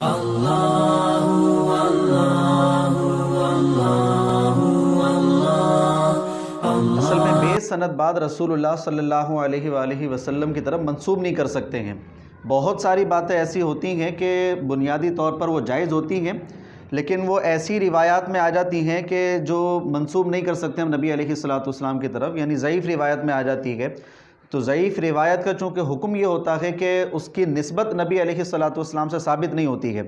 اللہ اللہ اللہ اللہ۔ اصل میں بے سند بعد رسول اللہ صلی اللہ علیہ وآلہ وسلم کی طرف منسوب نہیں کر سکتے ہیں۔ بہت ساری باتیں ایسی ہوتی ہیں کہ بنیادی طور پر وہ جائز ہوتی ہیں، لیکن وہ ایسی روایات میں آ جاتی ہیں کہ جو منسوب نہیں کر سکتے ہم نبی علیہ الصلوۃ والسلام کی طرف، یعنی ضعیف روایت میں آ جاتی ہے۔ تو ضعیف روایت کا چونکہ حکم یہ ہوتا ہے کہ اس کی نسبت نبی علیہ الصلوۃ والسلام سے ثابت نہیں ہوتی ہے،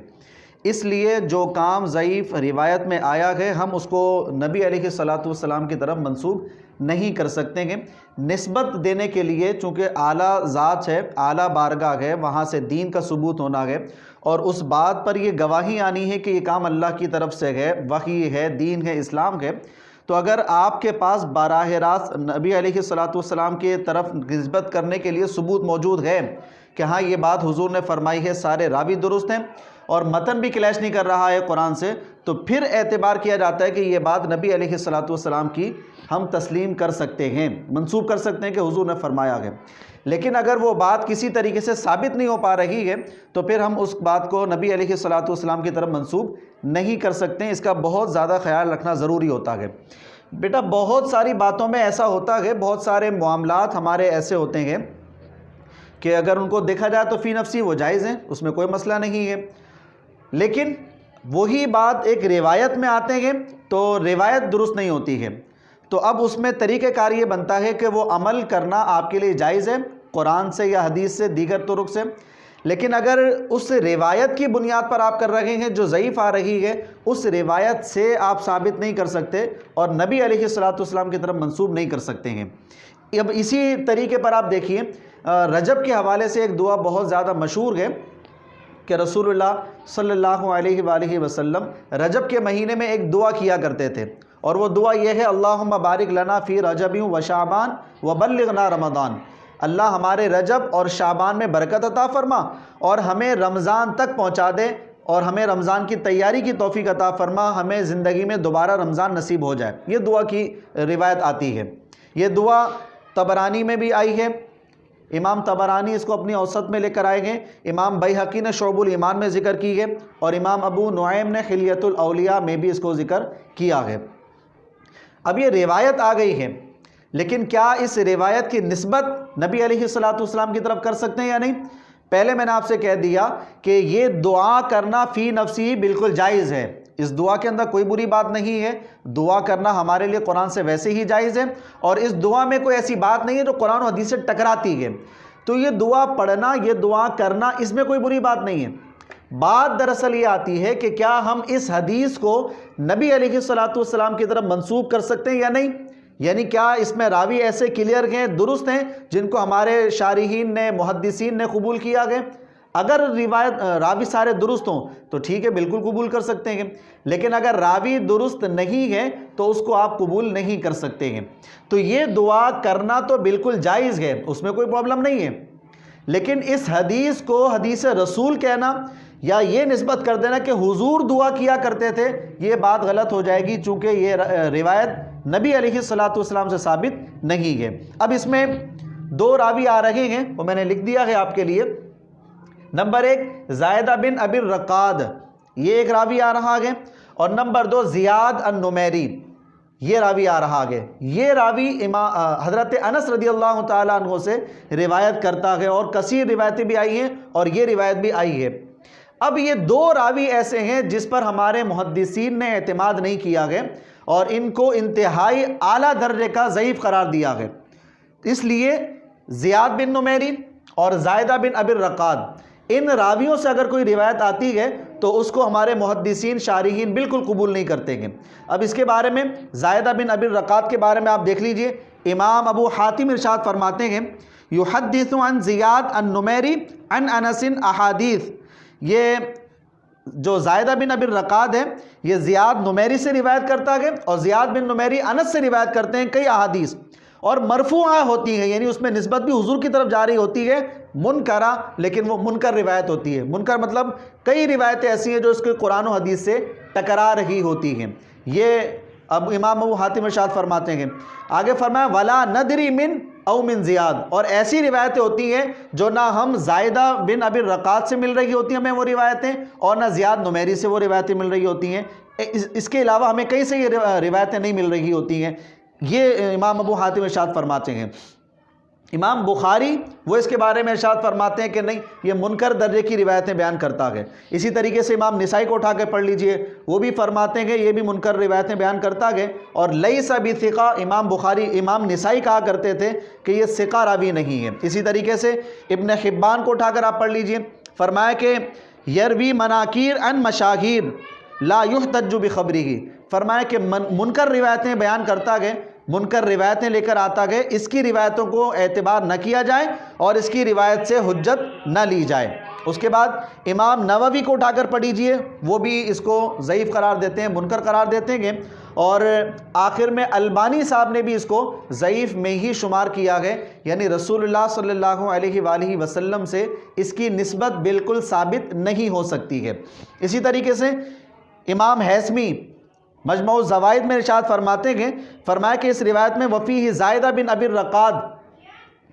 اس لیے جو کام ضعیف روایت میں آیا ہے ہم اس کو نبی علیہ الصلوۃ والسلام کی طرف منسوب نہیں کر سکتے ہیں۔ نسبت دینے کے لیے چونکہ اعلیٰ ذات ہے، اعلیٰ بارگاہ ہے، وہاں سے دین کا ثبوت ہونا ہے، اور اس بات پر یہ گواہی آنی ہے کہ یہ کام اللہ کی طرف سے ہے، وحی ہے، دین ہے، اسلام ہے۔ تو اگر آپ کے پاس براہ راست نبی علیہ الصلوۃ والسلام کی طرف نسبت کرنے کے لیے ثبوت موجود ہے کہ ہاں یہ بات حضور نے فرمائی ہے، سارے راوی درست ہیں اور متن بھی کلیش نہیں کر رہا ہے قرآن سے، تو پھر اعتبار کیا جاتا ہے کہ یہ بات نبی علیہ الصلوۃ والسلام کی ہم تسلیم کر سکتے ہیں، منسوب کر سکتے ہیں کہ حضور نے فرمایا ہے۔ لیکن اگر وہ بات کسی طریقے سے ثابت نہیں ہو پا رہی ہے تو پھر ہم اس بات کو نبی علیہ الصلوۃ والسلام کی طرف منسوب نہیں کر سکتے ہیں۔ اس کا بہت زیادہ خیال رکھنا ضروری ہوتا ہے۔ بیٹا بہت ساری باتوں میں ایسا ہوتا ہے، بہت سارے معاملات ہمارے ایسے ہوتے ہیں کہ اگر ان کو دیکھا جائے تو فی نفسی وہ جائز ہیں، اس میں کوئی مسئلہ نہیں ہے، لیکن وہی بات ایک روایت میں آتے ہیں تو روایت درست نہیں ہوتی ہے، تو اب اس میں طریقہ کار یہ بنتا ہے کہ وہ عمل کرنا آپ کے لیے جائز ہے قرآن سے یا حدیث سے، دیگر طرق سے، لیکن اگر اس روایت کی بنیاد پر آپ کر رہے ہیں جو ضعیف آ رہی ہے، اس روایت سے آپ ثابت نہیں کر سکتے اور نبی علیہ الصلوۃ والسلام کی طرف منسوب نہیں کر سکتے ہیں۔ اب اسی طریقے پر آپ دیکھیے، رجب کے حوالے سے ایک دعا بہت زیادہ مشہور ہے کہ رسول اللہ صلی اللہ علیہ وآلہ وسلم رجب کے مہینے میں ایک دعا کیا کرتے تھے، اور وہ دعا یہ ہے: اللہم بارک لنا فی رجب و شعبان وبلغنا رمضان۔ اللہ ہمارے رجب اور شعبان میں برکت عطا فرما اور ہمیں رمضان تک پہنچا دے، اور ہمیں رمضان کی تیاری کی توفیق عطا فرما، ہمیں زندگی میں دوبارہ رمضان نصیب ہو جائے۔ یہ دعا کی روایت آتی ہے، یہ دعا طبرانی میں بھی آئی ہے، امام طبرانی اس کو اپنی اوسط میں لے کر آئے ہیں، امام بیہقی نے شعب الایمان میں ذکر کی ہے، اور امام ابو نعیم نے حلیۃ الاولیاء میں بھی اس کو ذکر کیا ہے۔ اب یہ روایت آ گئی ہے، لیکن کیا اس روایت کی نسبت نبی علیہ الصلوۃ والسلام کی طرف کر سکتے ہیں یا نہیں؟ پہلے میں نے آپ سے کہہ دیا کہ یہ دعا کرنا فی نفسی بالکل جائز ہے، اس دعا کے اندر کوئی بری بات نہیں ہے، دعا کرنا ہمارے لیے قرآن سے ویسے ہی جائز ہے، اور اس دعا میں کوئی ایسی بات نہیں ہے جو قرآن و حدیث سے ٹکراتی ہے، تو یہ دعا پڑھنا، یہ دعا کرنا، اس میں کوئی بری بات نہیں ہے۔ بات دراصل یہ آتی ہے کہ کیا ہم اس حدیث کو نبی علیہ الصلوۃ والسلام کی طرف منسوب کر سکتے ہیں یا نہیں، یعنی کیا اس میں راوی ایسے کلیئر ہیں، درست ہیں، جن کو ہمارے شارحین نے، محدثین نے قبول کیا گئے؟ اگر راوی سارے درست ہوں تو ٹھیک ہے، بالکل قبول کر سکتے ہیں، لیکن اگر راوی درست نہیں ہے تو اس کو آپ قبول نہیں کر سکتے ہیں۔ تو یہ دعا کرنا تو بالکل جائز ہے، اس میں کوئی پرابلم نہیں ہے، لیکن اس حدیث کو حدیث رسول کہنا یا یہ نسبت کر دینا کہ حضور دعا کیا کرتے تھے، یہ بات غلط ہو جائے گی، چونکہ یہ روایت نبی علیہ الصلوۃ والسلام سے ثابت نہیں ہے۔ اب اس میں دو راوی آ رہے ہیں، وہ میں نے لکھ دیا ہے آپ کے لیے۔ نمبر ایک زائدہ بن ابی الرقاد، یہ ایک راوی آ رہا ہے، اور نمبر دو زیاد النمیری، یہ راوی آ رہا ہے۔ یہ راوی حضرت انس رضی اللہ تعالیٰ عنہ سے روایت کرتا ہے، اور کثیر روایتیں بھی آئی ہیں اور یہ روایت بھی آئی ہے۔ اب یہ دو راوی ایسے ہیں جس پر ہمارے محدثین نے اعتماد نہیں کیا ہے اور ان کو انتہائی اعلیٰ درجے کا ضعیف قرار دیا ہے، اس لیے زیاد بن نمیری اور زائدہ بن ابی الرقاد، ان راویوں سے اگر کوئی روایت آتی ہے تو اس کو ہمارے محدثین، شارحین بالکل قبول نہیں کرتے ہیں۔ اب اس کے بارے میں، زائدہ بن ابی الرقاد کے بارے میں آپ دیکھ لیجئے، امام ابو حاتم ارشاد فرماتے ہیں: یحدث عن زیاد النمیری عن انس احادیث۔ یہ جو زائدہ بن ابی الرقاد ہے، یہ زیاد نمیری سے روایت کرتا ہے، اور زیاد بن نمیری انس سے روایت کرتے ہیں کئی احادیث، اور مرفوعہ ہوتی ہیں، یعنی اس میں نسبت بھی حضور کی طرف جاری ہوتی ہے، منکرہ، لیکن وہ منکر روایت ہوتی ہے۔ منکر مطلب کئی روایتیں ایسی ہیں جو اس کے قرآن و حدیث سے ٹکرا رہی ہوتی ہیں۔ یہ اب امام ابو حاتم ارشاد فرماتے ہیں، آگے فرمایا ولا ندری من او من زیاد، اور ایسی روایتیں ہوتی ہیں جو نہ ہم زائدہ بن ابی الرقات سے مل رہی ہوتی ہیں ہمیں وہ روایتیں، اور نہ زیاد نمیری سے وہ روایتیں مل رہی ہوتی ہیں، اس کے علاوہ ہمیں کہیں سے یہ روایتیں نہیں مل رہی ہوتی ہیں۔ یہ امام ابو حاتم ارشاد فرماتے ہیں۔ امام بخاری وہ اس کے بارے میں ارشاد فرماتے ہیں کہ نہیں، یہ منکر درجے کی روایتیں بیان کرتا ہے۔ اسی طریقے سے امام نسائی کو اٹھا کے پڑھ لیجئے، وہ بھی فرماتے ہیں کہ یہ بھی منکر روایتیں بیان کرتا ہے، اور لیس بثقہ امام بخاری امام نسائی کہا کرتے تھے کہ یہ ثقہ راوی نہیں ہے۔ اسی طریقے سے ابن حبان کو اٹھا کر آپ پڑھ لیجئے، فرمایا کہ یروی مناکیر عن مشاہیر لا یحتج بخبرہ، فرمایا کہ منکر روایتیں بیان کرتا ہے، منکر روایتیں لے کر آتا گئے، اس کی روایتوں کو اعتبار نہ کیا جائے اور اس کی روایت سے حجت نہ لی جائے۔ اس کے بعد امام نووی کو اٹھا کر پڑھ لیجئے، وہ بھی اس کو ضعیف قرار دیتے ہیں، منکر قرار دیتے ہیں، اور آخر میں البانی صاحب نے بھی اس کو ضعیف میں ہی شمار کیا ہے، یعنی رسول اللہ صلی اللہ علیہ وآلہ وسلم سے اس کی نسبت بالکل ثابت نہیں ہو سکتی ہے۔ اسی طریقے سے امام حیثمی مجموع الزوائد میں ارشاد فرماتے ہیں، فرمایا کہ اس روایت میں وفیہ زائدہ بن ابی الرقاد،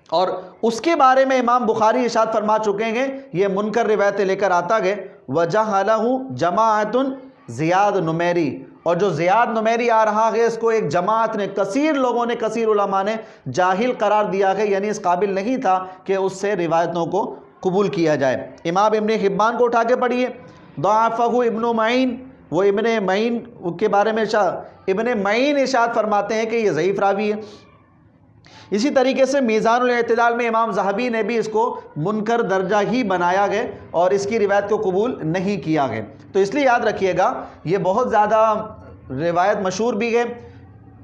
اور اس کے بارے میں امام بخاری ارشاد فرما چکے ہیں یہ منکر روایتیں لے کر آتا ہے، وجہلہ جماعت زیاد نمیری، اور جو زیاد نمیری آ رہا ہے اس کو ایک جماعت نے، کثیر لوگوں نے، کثیر علماء نے جاہل قرار دیا ہے، یعنی اس قابل نہیں تھا کہ اس سے روایتوں کو قبول کیا جائے۔ امام ابن حبان کو اٹھا کے پڑھیے، ضعفہ ابن معین، وہ ابن معین کے بارے میں ابن معین ارشاد فرماتے ہیں کہ یہ ضعیف راوی ہے۔ اسی طریقے سے میزان الاعتدال میں امام ذہبی نے بھی اس کو منکر درجہ ہی بنایا گیا اور اس کی روایت کو قبول نہیں کیا گیا۔ تو اس لیے یاد رکھیے گا یہ بہت زیادہ روایت مشہور بھی ہے،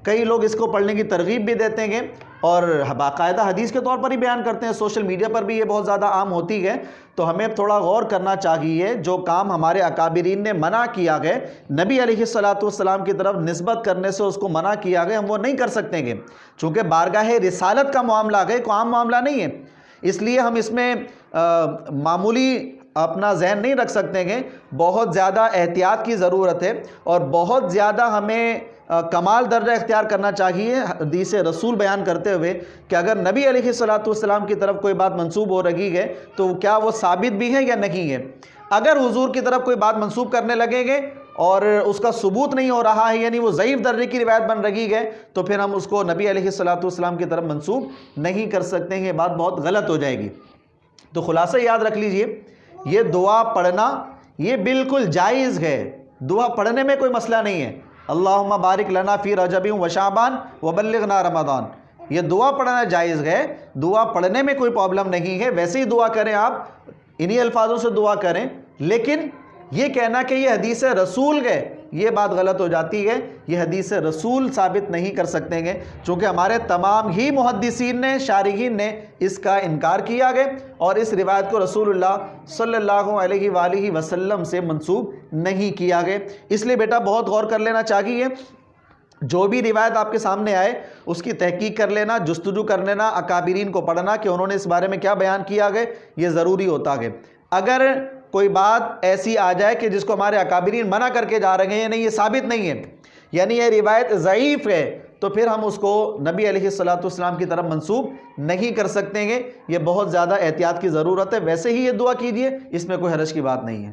کئی لوگ اس کو پڑھنے کی ترغیب بھی دیتے ہیں اور باقاعدہ حدیث کے طور پر ہی بیان کرتے ہیں، سوشل میڈیا پر بھی یہ بہت زیادہ عام ہوتی ہے۔ تو ہمیں تھوڑا غور کرنا چاہیے، جو کام ہمارے اکابرین نے منع کیا گیا، نبی علیہ الصلوۃ والسلام کی طرف نسبت کرنے سے اس کو منع کیا گیا، ہم وہ نہیں کر سکتے ہیں، چونکہ بارگاہ رسالت کا معاملہ ہے، کوئی عام معاملہ نہیں ہے، اس لیے ہم اس میں معمولی اپنا ذہن نہیں رکھ سکتے ہیں، بہت زیادہ احتیاط کی ضرورت ہے، اور بہت زیادہ ہمیں کمال درجہ اختیار کرنا چاہیے حدیث رسول بیان کرتے ہوئے کہ اگر نبی علیہ الصلوۃ والسلام کی طرف کوئی بات منسوب ہو رہی ہے تو کیا وہ ثابت بھی ہے یا نہیں ہے۔ اگر حضور کی طرف کوئی بات منسوب کرنے لگیں گے اور اس کا ثبوت نہیں ہو رہا ہے، یعنی وہ ضعیف درجے کی روایت بن رہی ہے، تو پھر ہم اس کو نبی علیہ الصلوۃ والسلام کی طرف منسوب نہیں کر سکتے ہیں، یہ بات بہت غلط ہو جائے گی۔ تو خلاصہ یاد رکھ لیجئے، یہ دعا پڑھنا یہ بالکل جائز ہے، دعا پڑھنے میں کوئی مسئلہ نہیں ہے۔ اللہم بارک لنا فی رجب و شعبان وبلغنا رمضان، یہ دعا پڑھنا جائز ہے، دعا پڑھنے میں کوئی پرابلم نہیں ہے، ویسے ہی دعا کریں، آپ انہی الفاظوں سے دعا کریں، لیکن یہ کہنا کہ یہ حدیث رسول ہے، یہ بات غلط ہو جاتی ہے، یہ حدیث رسول ثابت نہیں کر سکتے ہیں، چونکہ ہمارے تمام ہی محدثین نے، شارحین نے اس کا انکار کیا گیا اور اس روایت کو رسول اللہ صلی اللہ علیہ وآلہ وسلم سے منسوب نہیں کیا گیا۔ اس لیے بیٹا بہت غور کر لینا چاہیے، جو بھی روایت آپ کے سامنے آئے اس کی تحقیق کر لینا، جستجو کر لینا، اکابرین کو پڑھنا کہ انہوں نے اس بارے میں کیا بیان کیا گیا، یہ ضروری ہوتا ہے۔ اگر کوئی بات ایسی آ جائے کہ جس کو ہمارے اکابرین منع کر کے جا رہے ہیں، نہیں یہ ثابت نہیں ہے، یعنی یہ روایت ضعیف ہے، تو پھر ہم اس کو نبی علیہ الصلوۃ والسلام کی طرف منسوب نہیں کر سکتے ہیں، یہ بہت زیادہ احتیاط کی ضرورت ہے۔ ویسے ہی یہ دعا کیجئے، اس میں کوئی حرج کی بات نہیں ہے۔